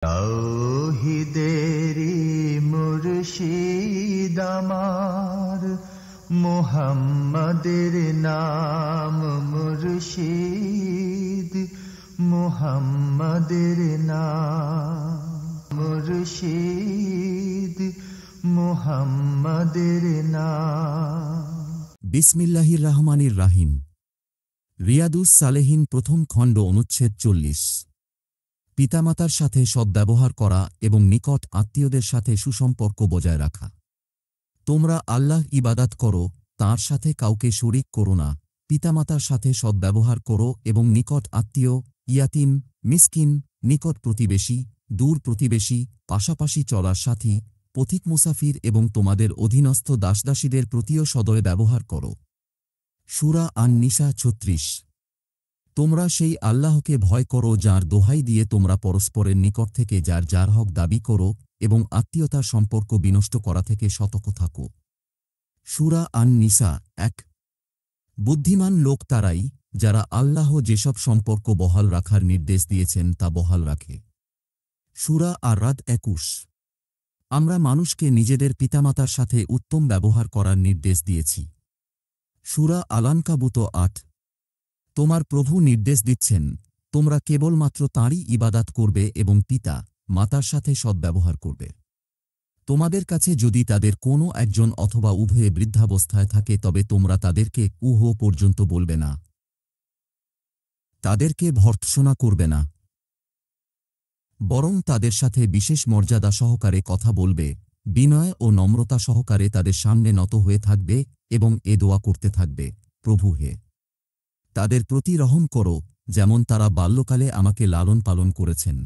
তাওহীদেরি মুর্শিদ আমার, মুহাম্মাদের নাম মুর্শিদ, মুহাম্মাদের নাম মুর্শিদ, মুহাম্মাদের নাম। বিসমিল্লাহির রহমানির রাহিম। রিয়াদুস সালেহিন প্রথম খণ্ড অনুচ্ছেদ 40। পিতামাতার সাথে সদ্ব্যবহার করা এবং নিকট আত্মীয়দের সাথে সুসম্পর্ক বজায় রাখা। তোমরা আল্লাহ ইবাদাত করো, তাঁর সাথে কাউকে শরিক করো না। পিতামাতার সাথে সদ্ব্যবহার করো এবং নিকট আত্মীয়, ইয়াতিম, মিসকিন, নিকট প্রতিবেশী, দূর প্রতিবেশী, পাশাপাশি চলার সাথী, পথিক মুসাফির এবং তোমাদের অধীনস্থ দাসদাসীদের প্রতিও সদয় ব্যবহার করো। সূরা আন-নিসা 36। তোমরা সেই আল্লাহকে ভয় করো যার দোহাই দিয়ে তোমরা পরস্পরের নিকট থেকে যার যার হক দাবি করো এবং আত্মীয়তার সম্পর্ক বিনষ্ট করা থেকে সতর্ক থাকো। সূরা আন-নিসা 1। বুদ্ধিমান লোক তারাই যারা আল্লাহ যেসব সম্পর্ক বহাল রাখার নির্দেশ দিয়েছেন তা বহাল রাখে। সূরা আর-রাদ 21। আমরা মানুষকে নিজেদের পিতামাতার সাথে উত্তম ব্যবহার করার নির্দেশ দিয়েছি। সূরা আল-আনকাবুত 8। তোমার প্রভু নির্দেশ দিচ্ছেন, তোমরা কেবলমাত্র তাঁরই ইবাদাত করবে এবং পিতা মাতার সাথে সদ্ব্যবহার করবে। তোমাদের কাছে যদি তাদের কোনো একজন অথবা উভয়ে বৃদ্ধাবস্থায় থাকে তবে তোমরা তাদেরকে উহ পর্যন্ত বলবে না, তাদেরকে ভর্ৎসনা করবে না, বরং তাদের সাথে বিশেষ মর্যাদা সহকারে কথা বলবে, বিনয় ও নম্রতা সহকারে তাদের সামনে নত হয়ে থাকবে এবং এ দোয়া করতে থাকবে, প্রভু হে, তাদের প্রতি রহম করো যেমন তারা বাল্যকালে আমাকে লালন পালন করেছেন।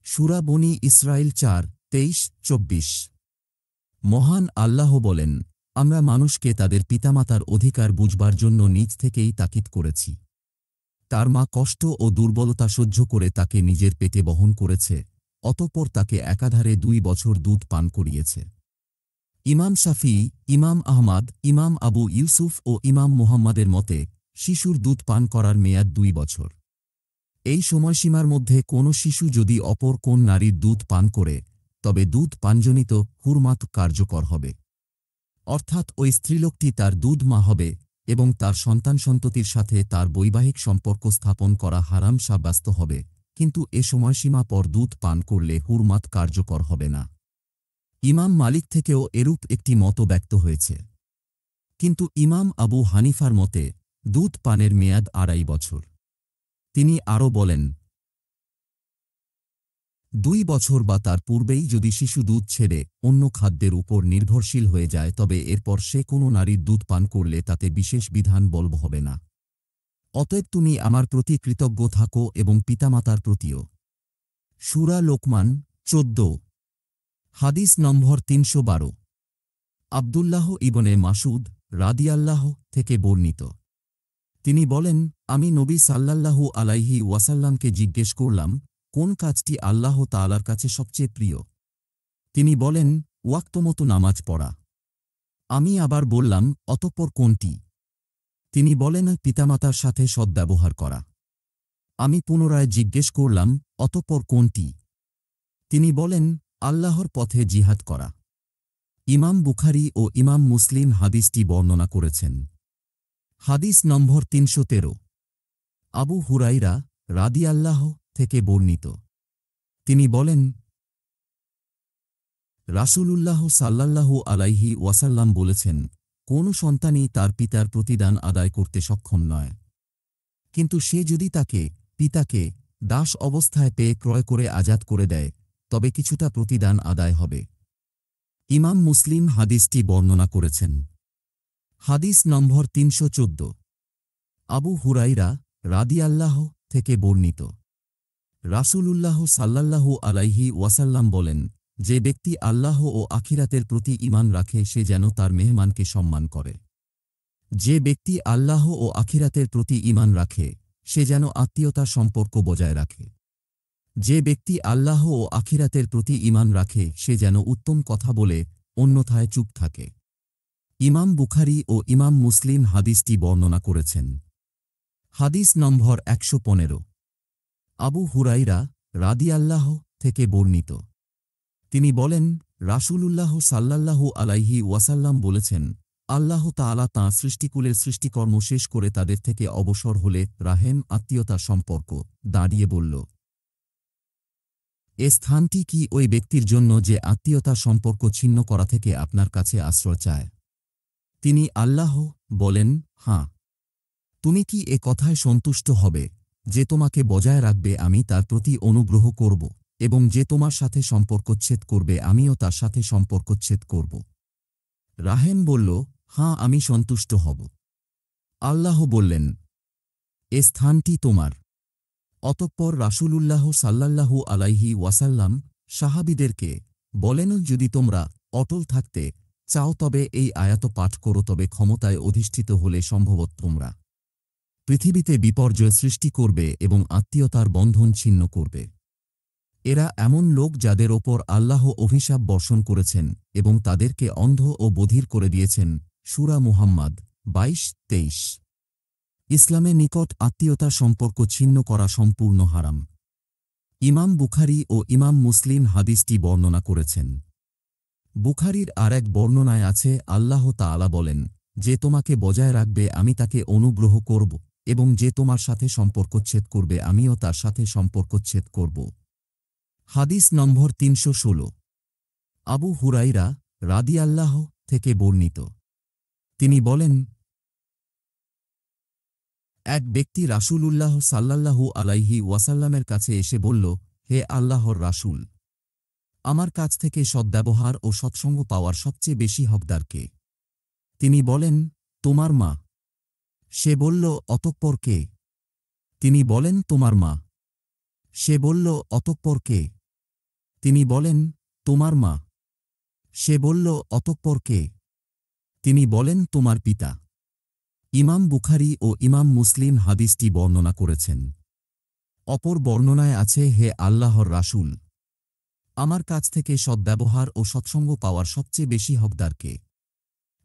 সূরা বনী ইসরাইল 4:23-24। মহান আল্লাহ বলেন, আমরা মানুষকে তাদের পিতামাতার অধিকার বুঝবার জন্য নিজ থেকেই তাকিদ করেছি। তার মা কষ্ট ও দুর্বলতা সহ্য করে তাকে নিজের পেটে বহন করেছে, অতঃপর তাকে একাধারে 2 বছর দুধ পান করিয়েছে। ইমাম শাফী, ইমাম আহমাদ, ইমাম আবু ইউসুফ ও ইমাম মুহাম্মাদের মতে শিশুর দুধ পান করার মেয়াদ 2 বছর। এই সময়সীমার মধ্যে কোনো শিশু যদি অপর কোন নারীর দুধ পান করে তবে দুধ পানজনিত হুরমাত কার্যকর হবে, অর্থাৎ ওই স্ত্রীলোকটি তার দুধ মা হবে এবং তার সন্তান-সন্ততির সাথে তার বৈবাহিক সম্পর্ক স্থাপন করা হারাম সাব্যস্ত হবে, কিন্তু এ সময়সীমা পর দুধ পান করলে হুরমাত কার্যকর হবে না। ইমাম মালিক থেকেও এরূপ একটি মত ব্যক্ত হয়েছে, কিন্তু ইমাম আবু হানিফার মতে দুধ পানের মেয়াদ 2.5 বছর। তিনি আরও বলেন, 2 বছর বা তার পূর্বেই যদি শিশু দুধ ছেড়ে অন্য খাদ্যের উপর নির্ভরশীল হয়ে যায় তবে এরপর সে কোনো নারীর দুধ পান করলে তাতে বিশেষ বিধান বলব হবে না। অতএব তুমি আমার প্রতি কৃতজ্ঞ থাকো এবং পিতামাতার প্রতিও। সূরা লোকমান 14। হাদিস নম্বর 312। আব্দুল্লাহ ইবনে মাসুদ রাদিয়াল্লাহু থেকে বর্ণিত। তিনি বলেন, আমি নবী সাল্লাল্লাহু আলাইহি ওয়াসাল্লামকে জিজ্ঞেস করলাম, কোন কাজটি আল্লাহ তাআলার কাছে সবচেয়ে প্রিয়? তিনি বলেন, ওয়াক্তমতো নামাজ পড়া। আমি আবার বললাম, অতঃপর কোনটি? তিনি বলেন, পিতামাতার সাথে সদ্ব্যবহার করা। আমি পুনরায় জিজ্ঞেস করলাম, অতঃপর কোনটি? তিনি বলেন, আল্লাহর পথে জিহাদ করা। ইমাম বুখারী ও ইমাম মুসলিম হাদিসটি বর্ণনা করেছেন। হাদিস নম্বর 313। আবু হুরাইরা রাদিয়াল্লাহু থেকে বর্ণিত। তিনি বলেন, রাসূলুল্লাহ সাল্লাল্লাহু আলাইহি ওয়াসাল্লাম বলেছেন, কোন সন্তানই তার পিতার প্রতিদান আদায় করতে সক্ষম নয়, কিন্তু সে যদি তাকে পিতাকে দাস অবস্থায় পেয়ে ক্রয় করে আজাদ করে দেয় তবে কিছুটা প্রতিদান আদায় হবে। ইমাম মুসলিম হাদিসটি বর্ণনা করেছেন। হাদিস নম্বর 314। আবু হুরাইরা রাদিয়াল্লাহু থেকে বর্ণিত। রাসূলুল্লাহ সাল্লাল্লাহু আলাইহি ওয়াসাল্লাম বলেন, যে ব্যক্তি আল্লাহ ও আখিরাতের প্রতি ঈমান রাখে সে যেন তার মেহমানকে সম্মান করে। যে ব্যক্তি আল্লাহ ও আখিরাতের প্রতি ঈমান রাখে সে যেন আত্মীয়তার সম্পর্ক বজায় রাখে। যে ব্যক্তি আল্লাহ ও আখিরাতের প্রতি ঈমান রাখে সে যেন উত্তম কথা বলে অন্যথায় চুপ থাকে। ইমাম বুখারী ও ইমাম মুসলিম হাদিসটি বর্ণনা করেছেন। হাদিস নম্বর 115। আবু হুরাইরা রাদিয়াল্লাহু থেকে বর্ণিত। তিনি বলেন, রাসূলুল্লাহ সাল্লাল্লাহু আলাইহি ওয়াসাল্লাম বলেছেন, আল্লাহ তাআলা তাঁর সৃষ্টিকুলের সৃষ্টিকর্ম শেষ করে তাদের থেকে অবসর হলে রাহেম আত্মীয়তা সম্পর্ক দাঁড়িয়ে বলল, এ স্থানটি কি ওই ব্যক্তির জন্য যে আত্মীয়তা সম্পর্ক ছিন্ন করা থেকে আপনার কাছে আশ্রয় চায়? তিনি আল্লাহ বলেন, হাঁ। তুমি কি এ কথায় সন্তুষ্ট হবে যে তোমাকে বজায় রাখবে আমি তার প্রতি অনুগ্রহ করব, এবং যে তোমার সাথে সম্পর্কচ্ছেদ করবে আমিও তার সাথে সম্পর্কচ্ছেদ করব? রাহেম বলল, হাঁ, আমি সন্তুষ্ট হব। আল্লাহ বললেন, এ স্থানটি তোমার। অতঃপর রাসূলুল্লাহ সাল্লাল্লাহু আলাইহি ওয়াসাল্লাম সাহাবীদেরকে বলেন, যদি তোমরা অটল থাকতে চাও তবে এই আয়াত পাঠ করো, তবে ক্ষমতায় অধিষ্ঠিত হলে সম্ভবত তোমরা পৃথিবীতে বিপর্যয় সৃষ্টি করবে এবং আত্মীয়তার বন্ধন ছিন্ন করবে। এরা এমন লোক যাদের ওপর আল্লাহ অভিশাপ বর্ষণ করেছেন এবং তাদেরকে অন্ধ ও বধির করে দিয়েছেন। সূরা মুহাম্মাদ 22-23। ইসলামে নিকট আত্মীয়তা সম্পর্ক ছিন্ন করা সম্পূর্ণ হারাম। ইমাম বুখারী ও ইমাম মুসলিম হাদিসটি বর্ণনা করেছেন। বুখারীর আর এক বর্ণনায় আছে, আল্লাহ তাআলা বলেন, যে তোমাকে বজায় রাখবে আমি তাকে অনুগ্রহ করব, এবং যে তোমার সাথে সম্পর্কচ্ছেদ করবে আমিও তার সাথে সম্পর্কচ্ছেদ করব। হাদিস নম্বর 316। আবু হুরাইরা রাদিয়াল্লাহু থেকে বর্ণিত। তিনি বলেন, এক ব্যক্তি রাসূলুল্লাহ সাল্লাল্লাহু আলাইহি ওয়াসাল্লামের কাছে এসে বলল, হে আল্লাহর রাসূল, আমার কাছ থেকে সদ্ব্যবহার ও সৎসঙ্গ পাওয়ার সবচেয়ে বেশি হকদার কে? তিনি বলেন, তোমার মা। সে বলল, অতঃপর কে? তিনি বলেন, তোমার মা। সে বলল, অতঃপর কে? তিনি বলেন, তোমার মা। সে বলল, অতঃপর কে? তিনি বলেন, তোমার পিতা। ইমাম বুখারী ও ইমাম মুসলিম হাদিসটি বর্ণনা করেছেন। অপর বর্ণনায় আছে, হে আল্লাহর রাসূল, আমার কাছ থেকে সদ্ব্যবহার ও সৎসঙ্গ পাওয়ার সবচেয়ে বেশি হকদার কে?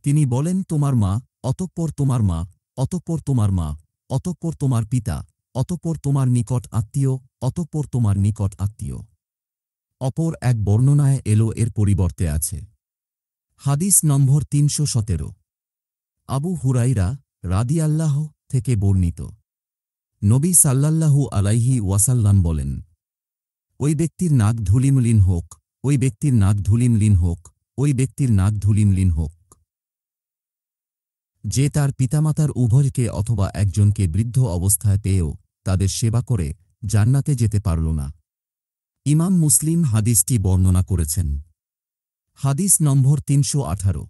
তিনি বলেন, তোমার মা, অতঃপর তোমার মা, অতঃপর তোমার মা, অতঃপর তোমার পিতা, অতঃপর তোমার নিকট আত্মীয়, অতঃপর তোমার নিকট আত্মীয়। অপর এক বর্ণনায় এলো এর পরিবর্তে আছে। হাদিস নম্বর 317। আবু হুরাইরা রাদিয়াল্লাহু থেকে বর্ণিত। নবী সাল্লাল্লাহু আলাইহি ওয়াসাল্লাম বলেন, ওই ব্যক্তির নাক ধূলিমলিন হোক, ওই ব্যক্তির নাক ধূলিমলিন হোক, ওই ব্যক্তির নাক ধূলিমলিন হোক, যে তার পিতামাতার উভয়কে অথবা একজনকে বৃদ্ধ অবস্থায় পেয়েও তাদের সেবা করে জান্নাতে যেতে পারল না। ইমাম মুসলিম হাদিসটি বর্ণনা করেছেন। হাদিস নম্বর 318।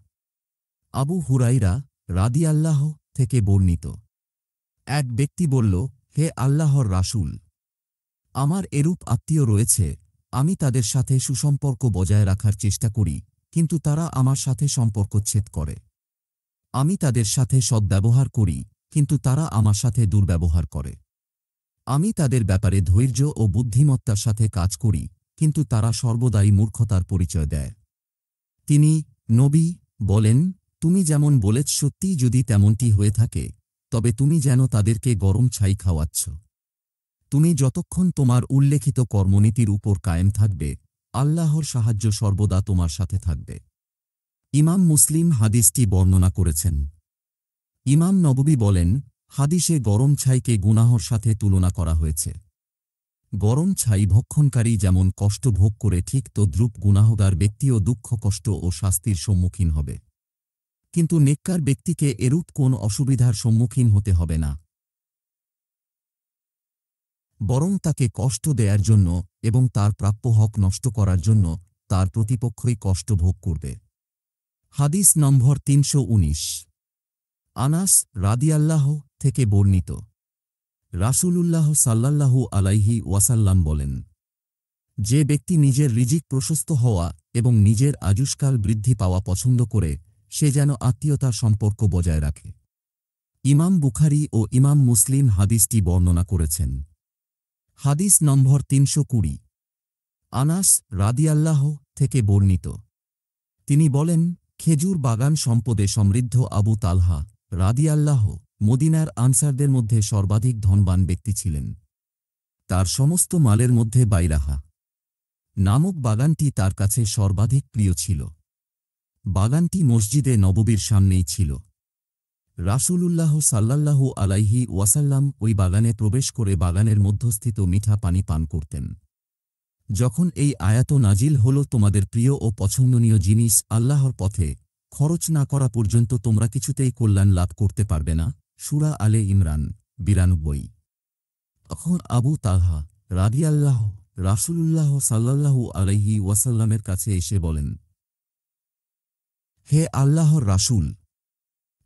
আবু হুরাইরা রাদিয়াল্লাহু থেকে বর্ণিত। এক ব্যক্তি বলল, হে আল্লাহর রাসূল, আমার এরূপ আত্মীয় রয়েছে, আমি তাদের সাথে সুসম্পর্ক বজায় রাখার চেষ্টা করি, কিন্তু তারা আমার সাথে সম্পর্কচ্ছেদ করে। আমি তাদের সাথে সদ্ব্যবহার করি, কিন্তু তারা আমার সাথে দুর্ব্যবহার করে। আমি তাদের ব্যাপারে ধৈর্য ও বুদ্ধিমত্তার সাথে কাজ করি, কিন্তু তারা সর্বদাই মূর্খতার পরিচয় দেয়। তিনি, নবী, বলেন, তুমি যেমন বলেছ সত্যিই যদি তেমনটি হয়ে থাকে, তবে তুমি যেন তাদেরকে গরম ছাই খাওয়াচ্ছ। তুমি যতক্ষণ তোমার উল্লেখিত কর্মনীতির উপর কায়েম থাকবে, আল্লাহর সাহায্য সর্বদা তোমার সাথে থাকবে। ইমাম মুসলিম হাদিসটি বর্ণনা করেছেন। ইমাম নববী বলেন, হাদিসে গরম ছাইকে গুনাহর সাথে তুলনা করা হয়েছে। গরম ছাই ভক্ষণকারী যেমন কষ্ট ভোগ করে ঠিক তদ্রূপ গুনাহগার ব্যক্তিও দুঃখ, কষ্ট ও শাস্তির সম্মুখীন হবে। কিন্তু নেককার ব্যক্তিকে এরূপ কোন অসুবিধার সম্মুখীন হতে হবে না, বরং তাকে কষ্ট দেয়ার জন্য এবং তার প্রাপ্য হক নষ্ট করার জন্য তার প্রতিপক্ষই কষ্ট ভোগ করবে। হাদিস নম্বর 319। আনাস রাদিয়াল্লাহু থেকে বর্ণিত। রাসূলুল্লাহ সাল্লাল্লাহু আলাইহি ওয়াসাল্লাম বলেন, যে ব্যক্তি নিজের রিজিক প্রশস্ত হওয়া এবং নিজের আযুষ্কাল বৃদ্ধি পাওয়া পছন্দ করে, সে যেন আত্মীয়তার সম্পর্ক বজায় রাখে। ইমাম বুখারী ও ইমাম মুসলিম হাদিসটি বর্ণনা করেছেন। হাদিস নম্বর 320। আনাস রাদিয়াল্লাহু থেকে বর্ণিত। তিনি বলেন, খেজুর বাগান সম্পদে সমৃদ্ধ আবু তালহা রাদিয়াল্লাহু মদিনার আনসারদের মধ্যে সর্বাধিক ধনবান ব্যক্তি ছিলেন। তার সমস্ত মালের মধ্যে বাইরাহা নামক বাগানটি তার কাছে সর্বাধিক প্রিয় ছিল। বাগানটি মসজিদে নববীর সামনেই ছিল। রাসূলুল্লাহ সাল্লাল্লাহু আলাইহি ওয়াসাল্লাম ওই বাগানে প্রবেশ করে বাগানের মধ্যস্থিত মিঠা পানি পান করতেন। যখন এই আয়াত নাজিল হল, তোমাদের প্রিয় ও পছন্দনীয় জিনিস আল্লাহর পথে খরচ না করা পর্যন্ত তোমরা কিছুতেই কল্যাণ লাভ করতে পারবে না, সূরা আলে ইমরান 92। তখন আবু তালহা রাদিয়াল্লাহু রাসূলুল্লাহ সাল্লাল্লাহু আলাইহি ওয়াসাল্লামের কাছে এসে বলেন, হে আল্লাহর রাসূল,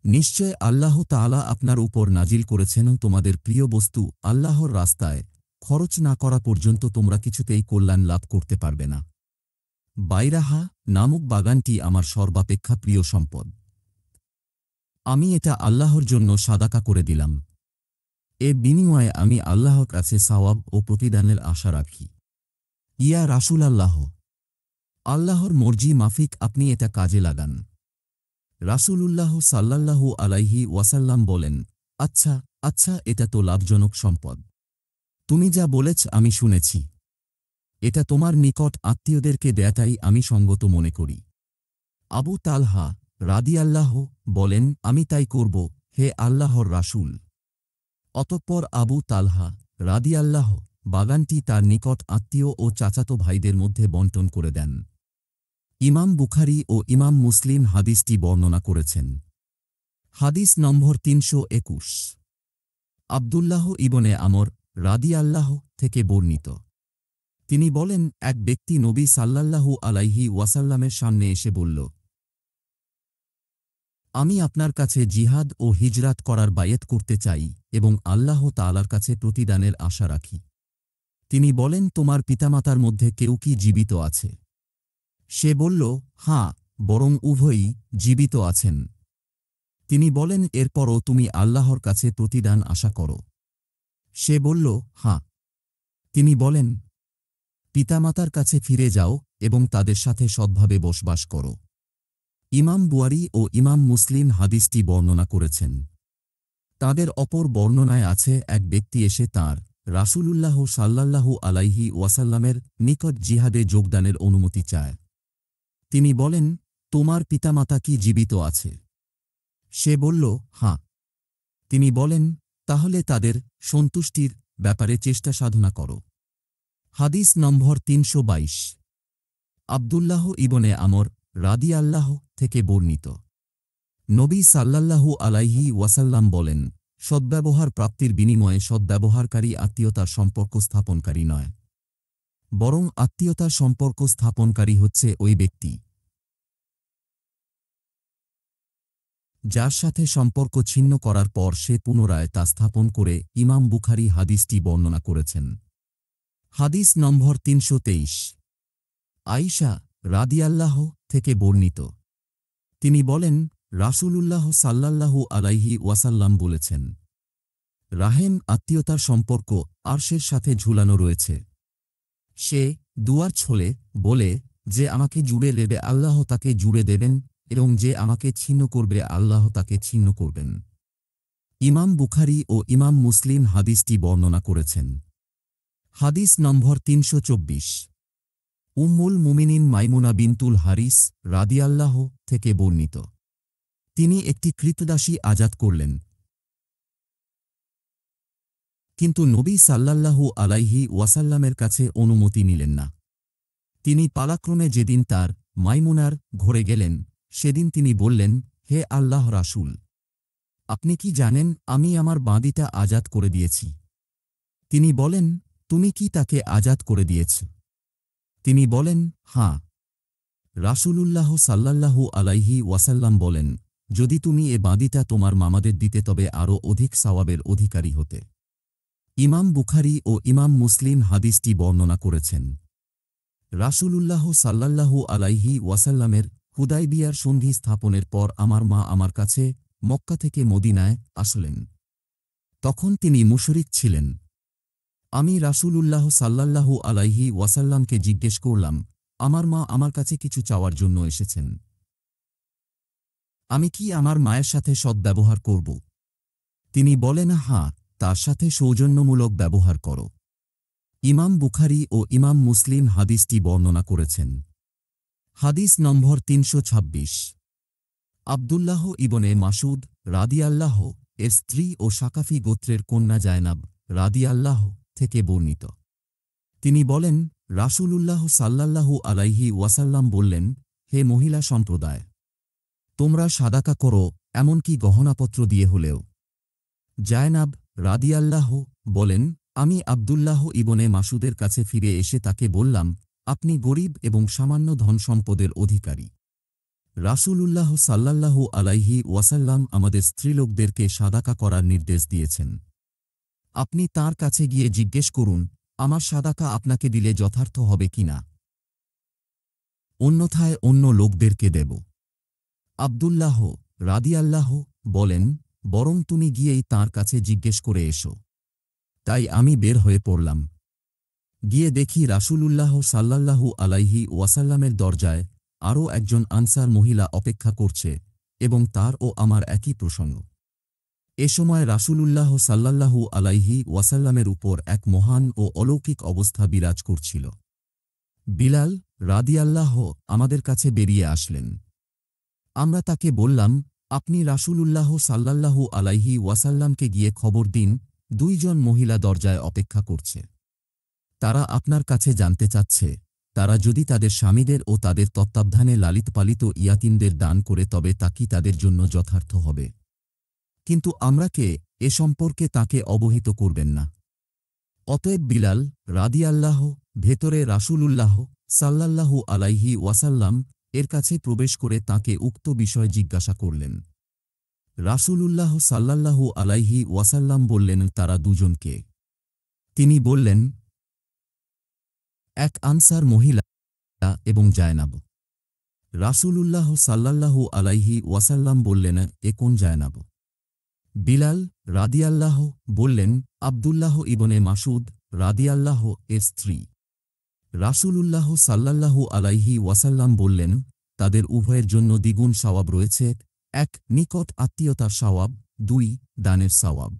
নিশ্চয় আল্লাহ তাআলা আপনার উপর নাজিল করেছেন তোমাদের প্রিয় বস্তু আল্লাহর রাস্তায় খরচ না করা পর্যন্ত তোমরা কিছুতেই কল্যাণ লাভ করতে পারবে না। বাইরাহা নামক বাগানটি আমার সর্বাপেক্ষা প্রিয় সম্পদ। আমি এটা আল্লাহর জন্য সাদাকা করে দিলাম। এ বিনিময়ে আমি আল্লাহর কাছে সওয়াব ও প্রতিদানের আশা রাখি। ইয়া রাসূলাল্লাহ, আল্লাহর মর্জি মাফিক আপনি এটা কাজে লাগান। রাসূলুল্লাহ সাল্লাল্লাহু আলাইহি ওয়াসাল্লাম বলেন, আচ্ছা আচ্ছা, এটা তো লাভজনক সম্পদ। তুমি যা বলেছ আমি শুনেছি। এটা তোমার নিকট আত্মীয়দেরকে দেয়াটাই আমি সঙ্গত মনে করি। আবু তালহা রাদিয়াল্লাহু বলেন, আমি তাই করব, হে আল্লাহর রাসূল। অতঃপর আবু তালহা রাদিয়াল্লাহু বাগানটি তার নিকট আত্মীয় ও চাচাতো ভাইদের মধ্যে বণ্টন করে দেন। ইমাম বুখারী ও ইমাম মুসলিম হাদিসটি বর্ণনা করেছেন। হাদিস নম্বর ৩২১। আব্দুল্লাহ ইবনে আমর রাদিয়াল্লাহু থেকে বর্ণিত। তিনি বলেন, এক ব্যক্তি নবী সাল্লাল্লাহু আলাইহি ওয়াসাল্লামের সামনে এসে বলল, আমি আপনার কাছে জিহাদ ও হিজরাত করার বায়াত করতে চাই এবং আল্লাহ তাআলার কাছে প্রতিদানের আশা রাখি। তিনি বলেন, তোমার পিতামাতার মধ্যে কেউ কি জীবিত আছে? সে বলল, হাঁ, বরং উভয়ই জীবিত আছেন। তিনি বলেন, এরপরও তুমি আল্লাহর কাছে প্রতিদান আশা করো? সে বলল, হাঁ। তিনি বলেন, পিতামাতার কাছে ফিরে যাও এবং তাদের সাথে সৎভাবে বসবাস করো। ইমাম বুয়ারি ও ইমাম মুসলিম হাদিসটি বর্ণনা করেছেন। তাদের অপর বর্ণনায় আছে, এক ব্যক্তি এসে তাঁর রাসূলুল্লাহ সাল্লাল্লাহু আলাইহি ওয়াসাল্লামের নিকট জিহাদে যোগদানের অনুমতি চায়। তিনি বলেন, তোমার পিতামাতা কি জীবিত আছে? সে বলল, হাঁ। তিনি বলেন, তাহলে তাদের সন্তুষ্টির ব্যাপারে চেষ্টা সাধনা করো। হাদিস নম্বর ৩২২। আব্দুল্লাহ ইবনে আমর রাদিয়াল্লাহু থেকে বর্ণিত। নবী সাল্লাল্লাহু আলাইহি ওয়াসাল্লাম বলেন, সদ্ব্যবহার প্রাপ্তির বিনিময়ে সদ্ব্যবহারকারী আত্মীয়তার সম্পর্ক স্থাপনকারী নয়, বরং আত্মীয়তার সম্পর্ক স্থাপনকারী হচ্ছে ওই ব্যক্তি যার সাথে সম্পর্ক ছিন্ন করার পর সে পুনরায় তা স্থাপন করে। ইমাম বুখারী হাদিসটি বর্ণনা করেছেন। হাদিস নম্বর ৩২৩। আয়েশা রাদিয়াল্লাহু থেকে বর্ণিত। তিনি বলেন, রাসূলুল্লাহ সাল্লাল্লাহু আলাইহি ওয়াসাল্লাম বলেছেন, রাহেম আত্মীয়তার সম্পর্ক আরশের সাথে ঝুলানো রয়েছে। সে দুয়ার ছোলে বলে, যে আমাকে জুড়ে দেবে আল্লাহ তাকে জুড়ে দেবেন, এবং যে আমাকে ছিন্ন করবে আল্লাহ তাকে ছিন্ন করবেন। ইমাম বুখারী ও ইমাম মুসলিম হাদিসটি বর্ণনা করেছেন। হাদিস নম্বর ৩২৪। উম্মুল মুমিনিন মাইমুনা বিনতুল হারিস রাদিয়াল্লাহু থেকে বর্ণিত। তিনি একটি কৃতদাসী আজাদ করলেন, কিন্তু নবী সাল্লাল্লাহু আলাইহি ওয়াসাল্লামের কাছে অনুমতি নিলেন না। তিনি পালাক্রমে যেদিন তার মাইমুনার ঘরে গেলেন, সেদিন তিনি বললেন, হে আল্লাহ রাসূল, আপনি কি জানেন আমি আমার বাঁদিটা আজাদ করে দিয়েছি? তিনি বলেন, তুমি কি তাকে আজাদ করে দিয়েছ? তিনি বলেন, হাঁ। রাসূলুল্লাহ সাল্লাল্লাহু আলাইহি ওয়াসাল্লাম বলেন, যদি তুমি এ বাঁদিটা তোমার মামাদের দিতে তবে আরও অধিক সওয়াবের অধিকারী হতে। ইমাম বুখারী ও ইমাম মুসলিম হাদিসটি বর্ণনা করেছেন। রাসূলুল্লাহ সাল্লাল্লাহু আলাইহি ওয়াসাল্লামের হুদায়বিয়ার সন্ধি স্থাপনের পর আমার মা আমার কাছে মক্কা থেকে মদিনায় আসলেন। তখন তিনি মুশরিক ছিলেন। আমি রাসূলুল্লাহ সাল্লাল্লাহু আলাইহি ওয়াসাল্লামকে জিজ্ঞেস করলাম, আমার মা আমার কাছে কিছু চাওয়ার জন্য এসেছেন, আমি কি আমার মায়ের সাথে সদ্ব্যবহার করব? তিনি বলেন, হাঁ, তার সাথে সৌজন্যমূলক ব্যবহার করো। ইমাম বুখারী ও ইমাম মুসলিম হাদিসটি বর্ণনা করেছেন। হাদিস নম্বর ৩২৬। আবদুল্লাহ ইবনে মাসুদ রাদিয়াল্লাহ এর স্ত্রী ও সাকাফি গোত্রের কন্যা জায়নাব রাদিয়াল্লাহ থেকে বর্ণিত। তিনি বলেন, রাসূলুল্লাহ সাল্লাল্লাহু আলাইহি ওয়াসাল্লাম বললেন, হে মহিলা সম্প্রদায়, তোমরা সাদাকা করো, এমনকি গহনাপত্র দিয়ে হলেও। জায়নাব রাদিয়াল্লাহ বলেন, আমি আবদুল্লাহ ইবনে মাসুদের কাছে ফিরে এসে তাকে বললাম, আপনি গরিব এবং সামান্য ধনসম্পদের অধিকারী। রাসূলুল্লাহ সাল্লাল্লাহু আলাইহি ওয়াসাল্লাম আমাদের স্ত্রীলোকদেরকে সাদাকা করার নির্দেশ দিয়েছেন। আপনি তার কাছে গিয়ে জিজ্ঞেস করুন, আমার সাদাকা আপনাকে দিলে যথার্থ হবে কিনা, অন্যথায় অন্য লোকদেরকে দেব। আবদুল্লাহ রাদিয়াল্লাহ বলেন, বরং তুমি গিয়েই তাঁর কাছে জিজ্ঞেস করে এসো। তাই আমি বের হয়ে পড়লাম। গিয়ে দেখি রাসূলুল্লাহ সাল্লাল্লাহু আলাইহি ওয়াসাল্লামের দরজায় আরও একজন আনসার মহিলা অপেক্ষা করছে এবং তার ও আমার একই প্রসঙ্গ। এ সময় রাসূলুল্লাহ সাল্লাল্লাহু আলাইহি ওয়াসাল্লামের উপর এক মহান ও অলৌকিক অবস্থা বিরাজ করছিল। বিলাল রাদিয়াল্লাহ আমাদের কাছে বেরিয়ে আসলেন। আমরা তাকে বললাম, আপনি রাসূলুল্লাহ সাল্লাল্লাহু আলাইহি ওয়াসাল্লামকে গিয়ে খবর দিন, দুইজন মহিলা দরজায় অপেক্ষা করছে। তারা আপনার কাছে জানতে চাচ্ছে, তারা যদি তাদের স্বামীদের ও তাদের তত্ত্বাবধানে লালিতপালিত ইয়াতীমদের দান করে তবে তা কি তাদের জন্য যথার্থ হবে? কিন্তু আমরা কে এ সম্পর্কে তাকে অবহিত করবেন না। অতএব বিলাল রাদিয়াল্লাহ ভেতরে রাসূলুল্লাহ সাল্লাল্লাহু আলাইহি ওয়াসাল্লাম এর কাছে প্রবেশ করে তাকে উক্ত বিষয় জিজ্ঞাসা করলেন। রাসূলুল্লাহ সাল্লাল্লাহু আলাইহি ওয়াসাল্লাম বললেন, তারা দুজনকে। তিনি বললেন, এক আনসার মহিলা এবং জায়নাব। রাসূলুল্লাহ সাল্লাল্লাহু আলাইহি ওয়াসাল্লাম বললেন, এ কোন জায়নাব? বিলাল রাদিয়াল্লাহ বললেন, আবদুল্লাহ ইবনে মাসুদ রাদিয়াল্লাহ এর স্ত্রী। রাসূলুল্লাহ সাল্লাল্লাহু আলাইহি ওয়াসাল্লাম বললেন, তাদের উভয়ের জন্য দ্বিগুণ সওয়াব রয়েছে, এক নিকট আত্মীয়তার সওয়াব, দুই দানের সওয়াব।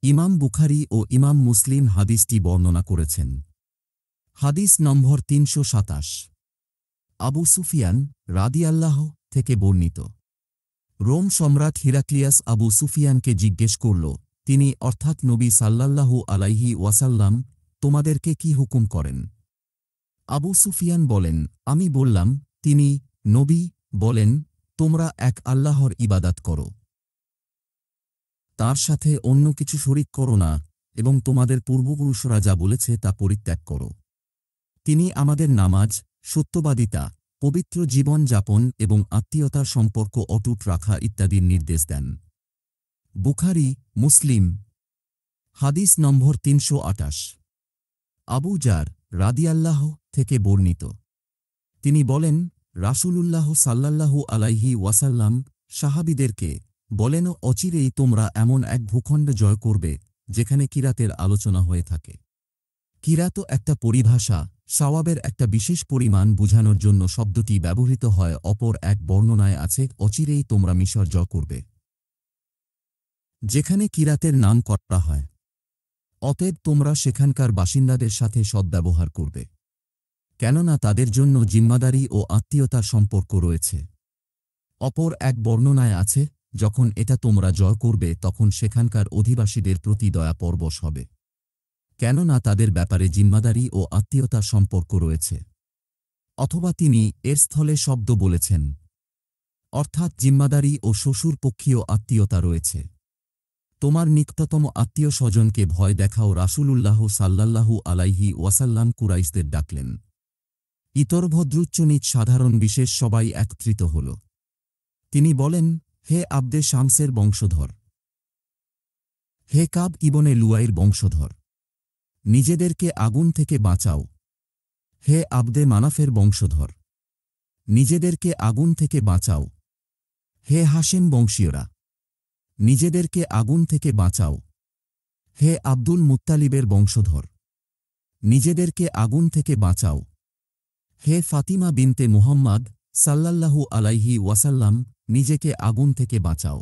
ইমাম বুখারী ও ইমাম মুসলিম হাদিসটি বর্ণনা করেছেন। হাদিস নম্বর ৩২৭। আবু সুফিয়ান রাদিয়াল্লাহ থেকে বর্ণিত। রোম সম্রাট হিরাক্লিয়াস আবু সুফিয়ানকে জিজ্ঞেস করল, তিনি অর্থাৎ নবী সাল্লাল্লাহু আলাইহি ওয়াসাল্লাম তোমাদেরকে কি হুকুম করেন? আবু সুফিয়ান বলেন, আমি বললাম, তিনি নবী বলেন, তোমরা এক আল্লাহর ইবাদাত করো, তার সাথে অন্য কিছু শরীক করো না এবং তোমাদের পূর্বপুরুষরা যা বলেছে তা পরিত্যাগ করো। তিনি আমাদের নামাজ, সত্যবাদিতা, পবিত্র জীবন যাপন এবং আত্মীয়তার সম্পর্ক অটুট রাখা ইত্যাদির নির্দেশ দেন। বুখারী মুসলিম। হাদিস নম্বর ৩২৮। আবু জার রাদিয়াল্লাহ থেকে বর্ণিত। তিনি বলেন, রাসূলুল্লাহ সাল্লাল্লাহু আলাইহি ওয়াসাল্লাম সাহাবীদেরকে বলেন, অচিরেই তোমরা এমন এক ভূখণ্ড জয় করবে যেখানে কিরাতের আলোচনা হয়ে থাকে। কিরাত একটা পরিভাষা, সওয়াবের একটা বিশেষ পরিমাণ বুঝানোর জন্য শব্দটি ব্যবহৃত হয়। অপর এক বর্ণনায় আছে, অচিরেই তোমরা মিশর জয় করবে, যেখানে কিরাতের নাম করা হয়। অতএব তোমরা সেখানকার বাসিন্দাদের সাথে সদ্ব্যবহার করবে, কেননা তাদের জন্য জিম্মাদারি ও আত্মীয়তার সম্পর্ক রয়েছে। অপর এক বর্ণনায় আছে, যখন এটা তোমরা জয় করবে তখন সেখানকার অধিবাসীদের প্রতি দয়া পরবশ হবে, কেননা তাদের ব্যাপারে জিম্মাদারি ও আত্মীয়তার সম্পর্ক রয়েছে। অথবা তিনি এর স্থলে শব্দ বলেছেন, অর্থাৎ জিম্মাদারি ও শ্বশুরপক্ষীয় আত্মীয়তা রয়েছে। তোমার নিকটতম আত্মীয় স্বজনকে ভয় দেখাও। রাসূলুল্লাহ সাল্লাল্লাহু আলাইহি ওয়াসাল্লাম কুরাইশদের ডাকলেন। ইতর ভদ্রুচ্চনীচ সাধারণ বিশেষ সবাই একত্রিত হল। তিনি বলেন, হে আবদে শামসের বংশধর, হে কাব ইবনে লুয়াইর বংশধর, নিজেদেরকে আগুন থেকে বাঁচাও। হে আবদে মানাফের বংশধর, নিজেদেরকে আগুন থেকে বাঁচাও। হে হাশেম বংশীয়রা, নিজেদেরকে আগুন থেকে বাঁচাও। হে আব্দুল মুত্তালিবের বংশধর, নিজেদেরকে আগুন থেকে বাঁচাও। হে ফাতিমা বিনতে মুহাম্মদ সাল্লাল্লাহু আলাইহি ওয়াসাল্লাম, নিজেকে আগুন থেকে বাঁচাও।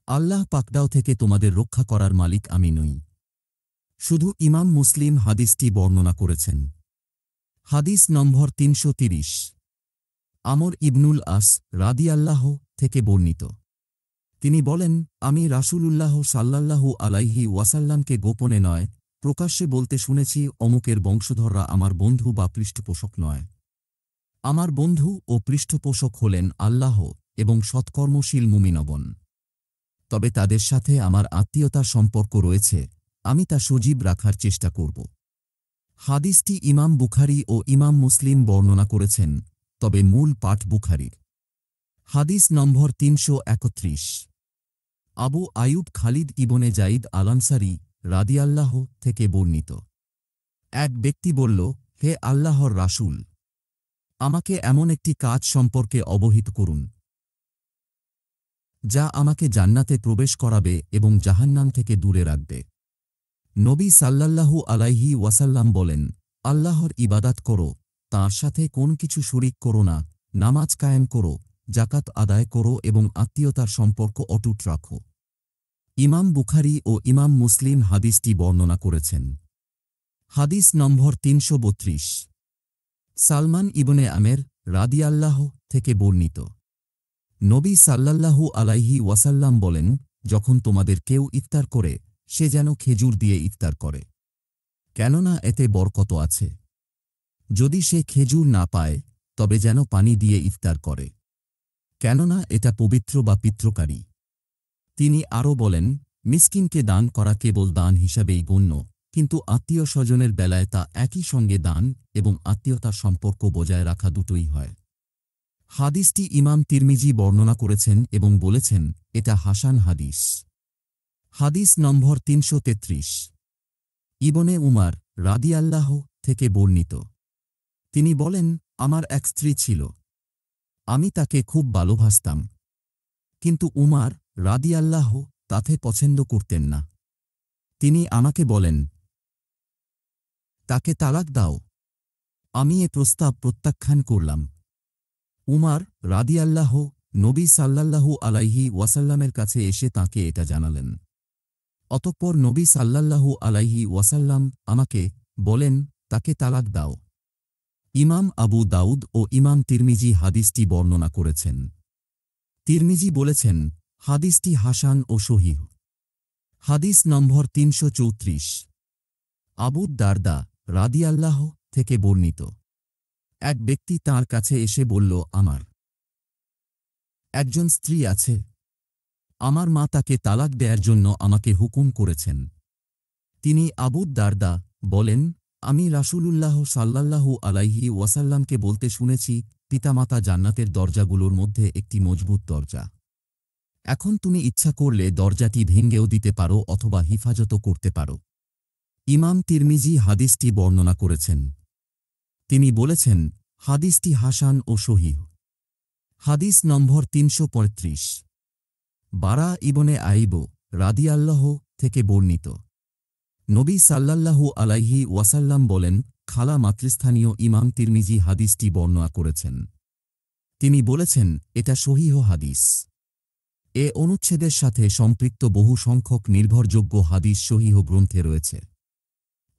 আল্লাহ পাকদাও থেকে তোমাদের রক্ষা করার মালিক আমি নই। শুধু ইমাম মুসলিম হাদিসটি বর্ণনা করেছেন। হাদিস নম্বর ৩৩০। আমর ইবনুল আস রাদিয়াল্লাহ থেকে বর্ণিত। তিনি বলেন, আমি রাসূলুল্লাহ সাল্লাল্লাহু আলাইহি ওয়াসাল্লামকে গোপনে নয়, প্রকাশ্যে বলতে শুনেছি, অমুকের বংশধররা আমার বন্ধু বা পৃষ্ঠপোষক নয়। আমার বন্ধু ও পৃষ্ঠপোষক হলেন আল্লাহ এবং সৎকর্মশীল মুমিনগণ। তবে তাদের সাথে আমার আত্মীয়তার সম্পর্ক রয়েছে, আমি তা সজীব রাখার চেষ্টা করব। হাদিসটি ইমাম বুখারী ও ইমাম মুসলিম বর্ণনা করেছেন, তবে মূল পাঠ বুখারীর। হাদিস নম্বর ৩৩১। আবু আয়ুব খালিদ ইবনে জাইদ আল আনসারী রাদিয়াল্লাহ থেকে বর্ণিত। এক ব্যক্তি বলল, হে আল্লাহর রাসূল, আমাকে এমন একটি কাজ সম্পর্কে অবহিত করুন যা আমাকে জান্নাতে প্রবেশ করাবে এবং জাহান্নাম থেকে দূরে রাখবে। নবী সাল্লাল্লাহু আলাইহি ওয়াসাল্লাম বলেন, আল্লাহর ইবাদাত করো, তাঁর সাথে কোন কিছু শরিক করো না, নামাজ কায়েম করো, জাকাত আদায় করো এবং আত্মীয়তার সম্পর্ক অটুট রাখো। ইমাম বুখারী ও ইমাম মুসলিম হাদিসটি বর্ণনা করেছেন। হাদিস নম্বর ৩৩২। সালমান ইবনে আমের রাদিয়াল্লাহ থেকে বর্ণিত। নবী সাল্লাল্লাহু আলাইহি ওয়াসাল্লাম বলেন, যখন তোমাদের কেউ ইফতার করে, সে যেন খেজুর দিয়ে ইফতার করে, কেননা এতে বরকত আছে। যদি সে খেজুর না পায়, তবে যেন পানি দিয়ে ইফতার করে, কেননা এটা পবিত্র বা পিত্রকারী। তিনি আরও বলেন, মিসকিনকে দান করা কেবল দান হিসাবেই গণ্য, কিন্তু আত্মীয় স্বজনের বেলায় তা একই সঙ্গে দান এবং আত্মীয়তার সম্পর্ক বজায় রাখা দুটোই হয়। হাদিসটি ইমাম তিরমিজি বর্ণনা করেছেন এবং বলেছেন, এটা হাসান হাদিস। হাদিস নম্বর ৩৩৩। ইবনে উমার রাদিয়াল্লাহ থেকে বর্ণিত। তিনি বলেন, আমার এক স্ত্রী ছিল, আমি তাকে খুব ভালোবাসতাম, কিন্তু উমার রাদিয়াল্লাহ তাতে পছন্দ করতেন না। তিনি আমাকে বলেন, তাকে তালাক দাও। আমি এ প্রস্তাব প্রত্যাখ্যান করলাম। উমার রাদিয়াল্লাহ নবী সাল্লাল্লাহু আলাইহি ওয়াসাল্লামের কাছে এসে তাঁকে এটা জানালেন। অতঃপর নবী সাল্লাল্লাহু আলাইহি ওয়াসাল্লাম আমাকে বলেন, তাকে তালাক দাও। ইমাম আবু দাউদ ও ইমাম তিরমিজি হাদিসটি বর্ণনা করেছেন। তিরমিজি বলেছেন, হাদিসটি হাসান ও সহিহ। হাদিস নম্বর ৩৩৪। আবু দারদা রাদিয়াল্লাহ থেকে বর্ণিত। এক ব্যক্তি তাঁর কাছে এসে বলল, আমার একজন স্ত্রী আছে, আমার মা তাকে তালাক দেয়ার জন্য আমাকে হুকুম করেছেন। তিনি আবু দারদা বলেন, আমি রাসূলুল্লাহ সাল্লাল্লাহু আলাইহি ওয়াসাল্লামকে বলতে শুনেছি, পিতামাতা জান্নাতের দরজাগুলোর মধ্যে একটি মজবুত দরজা। এখন তুমি ইচ্ছা করলে দরজাটি ভেঙেও দিতে পারো অথবা হিফাজতও করতে পারো। ইমাম তিরমিজি হাদিসটি বর্ণনা করেছেন। তিনি বলেছেন, হাদিসটি হাসান ও সহিহ। হাদিস নম্বর ৩৩৫। বারা ইবনে আইব রাদিয়াল্লাহ থেকে বর্ণিত। নবী সাল্লাল্লাহু আলাইহি ওয়াসাল্লাম বলেন, খালা মাতৃস্থানীয় ইমাম তিরমিজি হাদিসটি বর্ণনা করেছেন। তিনি বলেছেন, এটা সহিহ হাদিস। এ অনুচ্ছেদের সাথে সম্পৃক্ত বহু সংখ্যক নির্ভরযোগ্য হাদিস সহিহ গ্রন্থে রয়েছে।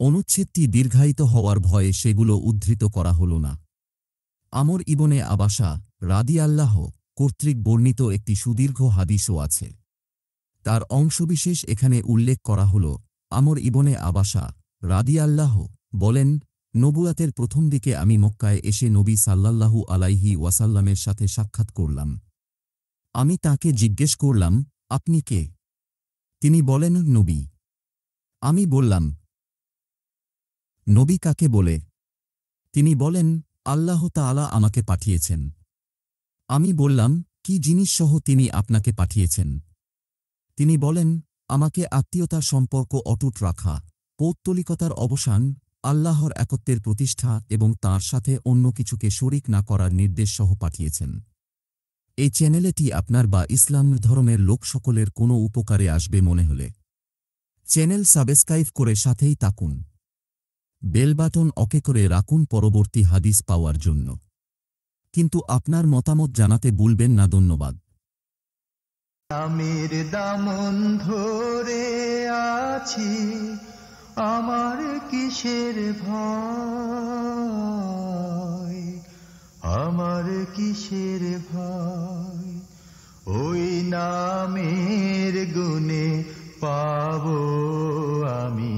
অনুচ্ছেদটি দীর্ঘায়িত হওয়ার ভয়ে সেগুলো উদ্ধৃত করা হল না। আমর ইবনে আবাসা রাদিয়াল্লাহ কর্তৃক বর্ণিত একটি সুদীর্ঘ হাদিসও আছে। তার অংশবিশেষ এখানে উল্লেখ করা হল। আমর ইবনে আবাসা রাদিয়াল্লাহ বলেন, নবুয়াতের প্রথম দিকে আমি মক্কায় এসে নবী সাল্লাল্লাহু আলাইহি ওয়াসাল্লামের সাথে সাক্ষাৎ করলাম। আমি তাকে জিজ্ঞেস করলাম, আপনি কে? তিনি বলেন, নবী। আমি বললাম, নবী কাকে বলে? তিনি বলেন, আল্লাহ তাআলা আমাকে পাঠিয়েছেন। আমি বললাম, কি জিনিসসহ তিনি আপনাকে পাঠিয়েছেন? তিনি বলেন, আমাকে আত্মীয়তার সম্পর্ক অটুট রাখা, পৌত্তলিকতার অবসান, আল্লাহর একত্বের প্রতিষ্ঠা এবং তাঁর সাথে অন্য কিছুকে শরিক না করার নির্দেশ সহ পাঠিয়েছেন। এই চ্যানেলটি আপনার বা ইসলাম ধর্মের লোক সকলের কোনো উপকারে আসবে মনে হলে চ্যানেল সাবস্ক্রাইব করে সাথেই থাকুন। বেল বাটন অকে করে রাখুন পরবর্তী হাদিস পাওয়ার জন্য। কিন্তু আপনার মতামত জানাতে ভুলবেন না। ধন্যবাদ। আমির দামন ধরে আছি, আমার কিসের ভয়, আমার কিসের ভয়, ওই নামের গুণে পাবো আমি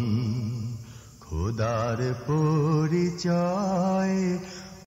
খোদার পরিচয়,